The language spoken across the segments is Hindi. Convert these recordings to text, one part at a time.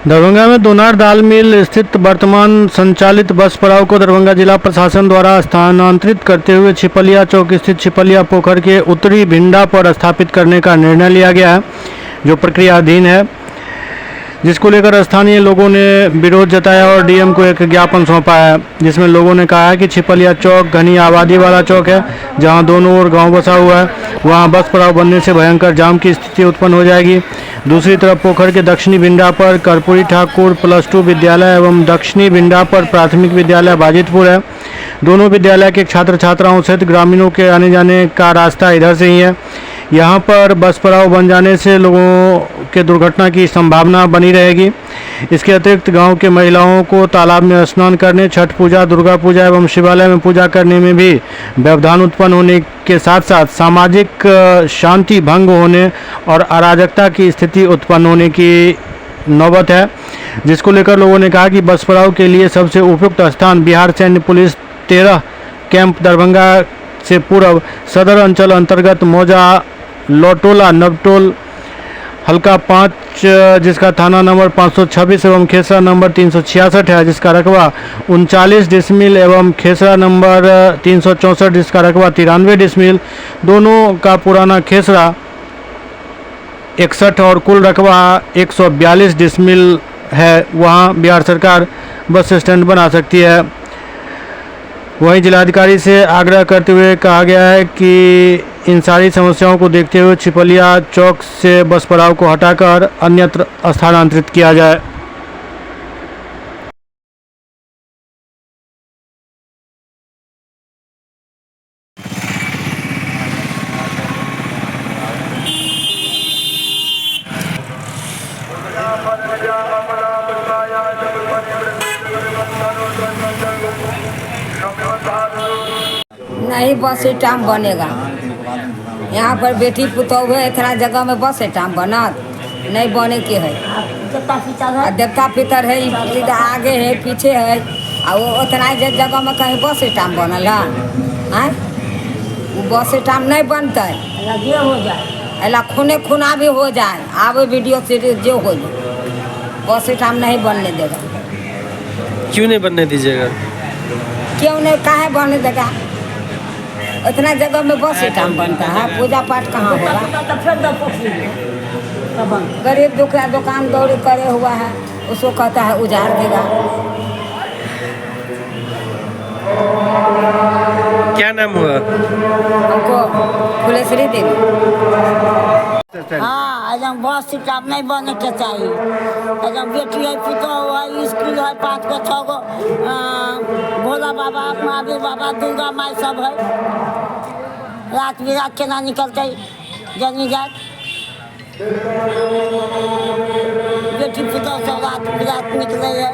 दरभंगा में दोनार दाल मिल स्थित वर्तमान संचालित बस पड़ाव को दरभंगा जिला प्रशासन द्वारा स्थानांतरित करते हुए छिपलिया चौक स्थित छिपलिया पोखर के उत्तरी भिंडा पर स्थापित करने का निर्णय लिया गया है, जो प्रक्रियाधीन है, जिसको लेकर स्थानीय लोगों ने विरोध जताया और डीएम को एक ज्ञापन सौंपा है, जिसमें लोगों ने कहा है कि छिपलिया चौक घनी आबादी वाला चौक है, जहां दोनों ओर गांव बसा हुआ है। वहां बस पड़ाव बनने से भयंकर जाम की स्थिति उत्पन्न हो जाएगी। दूसरी तरफ पोखर के दक्षिणी भिंडा पर कर्पूरी ठाकुर +2 विद्यालय एवं दक्षिणी भिंडा पर प्राथमिक विद्यालय बाजितपुर है। दोनों विद्यालय के छात्र छात्राओं सहित ग्रामीणों के आने जाने का रास्ता इधर से ही है। यहाँ पर बस पड़ाव बन जाने से लोगों के दुर्घटना की संभावना बनी रहेगी। इसके अतिरिक्त गांव के महिलाओं को तालाब में स्नान करने, छठ पूजा, दुर्गा पूजा एवं शिवालय में पूजा करने में भी व्यवधान उत्पन्न होने के साथ साथ सामाजिक शांति भंग होने और अराजकता की स्थिति उत्पन्न होने की नौबत है, जिसको लेकर लोगों ने कहा कि बस पड़ाव के लिए सबसे उपयुक्त स्थान बिहार सैन्य पुलिस 13 कैंप दरभंगा से पूर्व सदर अंचल अंतर्गत मौजा लोटोला नवटोल हल्का 5 जिसका थाना नंबर 526 एवं खेसरा नंबर 366 है, जिसका रकबा 39 डिसमिल एवं खेसरा नंबर 364 जिसका रकबा 93 डिसमिल, दोनों का पुराना खेसरा 61 और कुल रकबा 142 डिसमिल है। वहां बिहार सरकार बस स्टैंड बना सकती है। वहीं जिलाधिकारी से आग्रह करते हुए कहा गया है कि इन सारी समस्याओं को देखते हुए छिपलिया चौक से बस पड़ाव को हटाकर अन्यत्र स्थानांतरित किया जाए। नहीं बस स्टैंड बनेगा। यहाँ पर बेटी पुतौह है, इतना जगह में बस स्टैंड बनत नहीं बने के है। देवता पितर है, इधर आगे है, पीछे है, और उतना जगह में कहीं बस स्टैंड बनल है। बस स्टैंड नहीं बनते हो जाए, अला खूने खूना भी हो जाए, आवे वीडियो सीरीज जो हो जाए, बस स्टैंड नहीं बनने देगा। क्यों नहीं बनने दीजिएगा? क्यों नहीं, काहे बनने देगा? इतना जगह में बस स्टैंड बनता है, पूजा पाठ कहाँ होगा? गरीब दुखिया दुकान दौड़ी करे हुआ है, उसको कहता है उजाड़ देगा। क्या नाम हुआ? हमको फुलेश्वरी देवी। हाँ, एकदम बस स्टैंड नहीं बने के चाहिए। एकदम बेटी है, पुतौह है, स्कूल है, 5 को 6 को भोला बाबा, महावीर बाबा, दुर्गा माई सब है। रात बिरात केना निकलते जनी जात, बेटी पुतौह सब रात बिरात निकले है।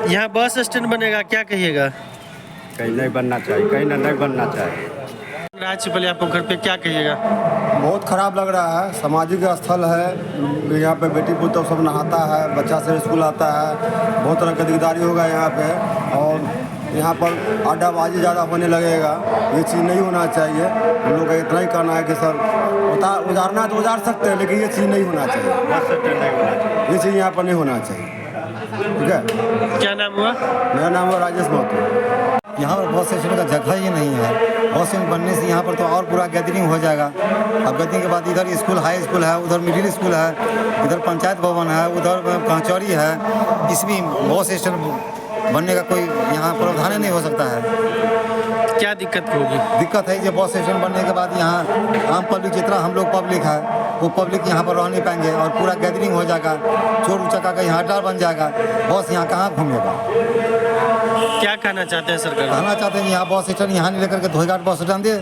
यहाँ बस स्टैंड बनेगा, क्या कहिएगा? कहीं नहीं बनना चाहिए, कहीं नहीं बनना चाहिए। छिपलिया पोखर पे क्या कहिएगा? बहुत खराब लग रहा है। सामाजिक स्थल है, यहाँ पे बेटी पुतौह सब नहाता है, बच्चा से स्कूल आता है, बहुत तरह का दिकदारी होगा यहाँ पे। और यहाँ पर अड्डाबाजी ज़्यादा होने लगेगा, ये चीज़ नहीं होना चाहिए। हम लोग का इतना ही कहना है कि सर उजाड़ना तो उजाड़ सकते हैं, लेकिन ये चीज़ नहीं होना चाहिए। ये चीज़ यहाँ पर नहीं होना चाहिए। ठीक है। क्या नाम हुआ? मेरा नाम हुआ राजेश महतो। यहाँ पर बस स्टैंड का जगह ही नहीं है। बस स्टैंड बनने से यहाँ पर तो और पूरा गैदरिंग हो जाएगा। अब गैदरिंग के बाद इधर स्कूल, हाई स्कूल है, उधर मिडिल स्कूल है, इधर पंचायत भवन है, उधर कचहरी है। इसमें बस स्टैंड बनने का कोई यहाँ प्रावधान नहीं हो सकता है। क्या दिक्कत होगी? दिक्कत है कि बस स्टैंड बनने के बाद यहाँ आम पब्लिक जितना हम लोग पब्लिक है, वो पब्लिक यहाँ पर रह नहीं पाएंगे और पूरा गैदरिंग हो जाएगा। चोर उचक्का का यहाँ अड्डा बन जाएगा। बस यहाँ कहाँ घूमेगा? क्या कहना चाहते हैं सरकार? कहना चाहते हैं यहाँ बस स्टैंड यहाँ नहीं लेकर के धोईघाट बस स्टैंड दे।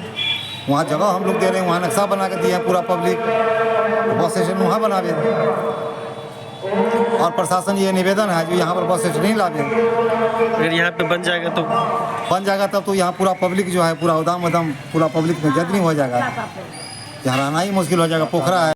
वहाँ जगह हम लोग दे रहे हैं, वहाँ नक्शा बना के दिए हैं पूरा पब्लिक, बस स्टैंड वहाँ बनावे। और प्रशासन ये निवेदन है जो यहाँ पर बस स्टैंड नहीं लावे। अगर यहाँ पे बन जाएगा तब तो यहाँ पूरा पब्लिक जो है पूरा उदाम पूरा पब्लिक में गैदरिंग हो जाएगा। यहाँ रहना ही मुश्किल हो जाएगा। पोखरा है।